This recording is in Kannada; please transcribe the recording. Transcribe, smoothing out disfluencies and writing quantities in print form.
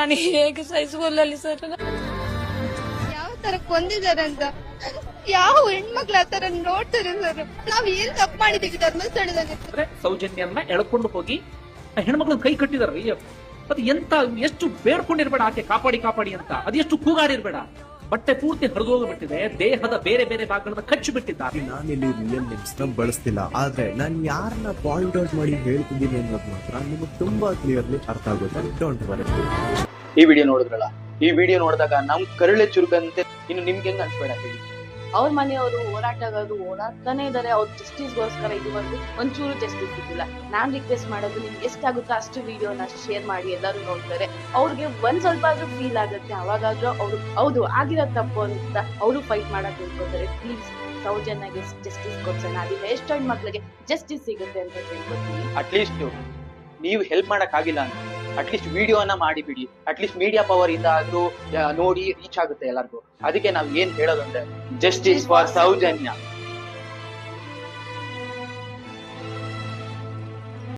ನಾನು ಹೇಗೆ ಸಹಿಸ್ಕೊಳ್ಳಲಿ ಸರ್? ಯಾವ ತರ ಕೊಂದಿದ್ದಾರೆ ಅಂತ ಯಾವ ಹೆಣ್ಮಕ್ಳು ಆ ತರ ನೋಡ್ತಾರೆ ಸರ್? ನಾವ್ ಏನ್ ತಪ್ಪು ಮಾಡಿದೀವಿ ಧರ್ಮಸ್ಥಳದಲ್ಲಿ? ಸೌಜನ್ಯನ್ನ ಎಳ್ಕೊಂಡು ಹೋಗಿ ಹೆಣ್ಮಕ್ಳನ್ನ ಕೈ ಕಟ್ಟಿದಾರೆ. ಅದು ಎಂತ ಎಷ್ಟು ಬೇಡ್ಕೊಂಡಿರ್ಬೇಡ ಆಕೆ ಕಾಪಾಡಿ ಕಾಪಾಡಿ ಅಂತ, ಅದೆಷ್ಟು ಕೂಗಾಡಿರ್ಬೇಡ. ಬಟ್ಟೆ ಪೂರ್ತಿ ಹರಿದೋಗ್ಬಿಟ್ಟಿದೆ, ದೇಹದ ಬೇರೆ ಬೇರೆ ಭಾಗಗಳನ್ನ ಕಚ್ಚಿ ಬಿಟ್ಟಿದ್ದಾರೆ. ನಾನಿಲ್ಲಿ ರಿಯಲ್ ನೇಮ್ಸ್ ನ ಬಳಸ್ತಿಲ್ಲ, ಆದ್ರೆ ನಾನು ಯಾರನ್ನ ಪಾಯಿಂಟ್ ಔಟ್ ಮಾಡಿ ಹೇಳ್ತಿದ್ದೀನಿ ಅನ್ನೋದು ಮಾತ್ರ ನಿಮಗೆ ತುಂಬಾ ಕ್ಲಿಯರ್ಲಿ ಅರ್ಥ ಆಗುತ್ತೆ. Don't worry. ಈ ವಿಡಿಯೋ ನೋಡಿದ್ರಲ್ಲ, ಈ ವಿಡಿಯೋ ನೋಡಿದಾಗ ನಮ್ ಕರುಳೆ ಚುರುಕಂತೆ ಇನ್ನು ನಿಮ್ಗೆ ಹೆಂಗ್ ಅನ್ಸ್ಬೇಡ ಹೇಳಿ. ಅವ್ರ ಮನೆಯವರು ಹೋರಾಟಗಾರರು ಓಡಾಡ್ತಾನೆ ಇದಾರೆ. ಅವ್ರ ಜಸ್ಟಿಸ್ಗೋಸ್ಕರ ಇದುವರೆಗೂ ಒಂಚೂರು ಜಸ್ಟಿಸ್ ಸಿಕ್ಕಿಲ್ಲ. ನಾನ್ ರಿಕ್ವೆಸ್ಟ್ ಮಾಡೋದು, ನಿಮ್ಗೆ ಎಷ್ಟಾಗುತ್ತೋ ಅಷ್ಟು ವಿಡಿಯೋನ ಶೇರ್ ಮಾಡಿ, ಎಲ್ಲರೂ ನೋಡ್ತಾರೆ. ಅವ್ರಿಗೆ ಒಂದ್ ಸ್ವಲ್ಪ ಆದ್ರೂ ಫೀಲ್ ಆಗುತ್ತೆ. ಅವಾಗಾದ್ರೂ ಅವ್ರು ಹೌದು ಆಗಿರೋ ತಪ್ಪು ಅಂತ ಅವರು ಫೈಟ್ ಮಾಡಕ್ ತಿಳ್ಕೊತಾರೆ. Please ಸೌಜನ್ಯಗೆ justice ಕೊಡ್ಸೋಣ. ಅದಿಲ್ಲ ಎಷ್ಟೋ ಹೆಣ್ಮಕ್ಳಿಗೆ ಜಸ್ಟಿಸ್ ಸಿಗುತ್ತೆ ಅಂತ ತಿಳ್ಕೊತೀನಿ. ಅಟ್ಲೀಸ್ಟ್ ನೀವು ಹೆಲ್ಪ್ ಮಾಡಕ್ ಆಗಿಲ್ಲ ಅಂತ ಅಟ್ಲೀಸ್ಟ್ ವಿಡಿಯೋನ ಮಾಡಿಬಿಡಿ. ಅಟ್ಲೀಸ್ಟ್ ಮೀಡಿಯಾ ಪವರ್ ಇಂದ ಆದ್ರೂ ನೋಡಿ ರೀಚ್ ಆಗುತ್ತೆ ಎಲ್ಲರಿಗೂ. ಅದಕ್ಕೆ ನಾವ್ ಏನ್ ಹೇಳೋದಂದ್ರೆ, ಜಸ್ಟಿಸ್ ಫಾರ್ ಸೌಜನ್ಯ.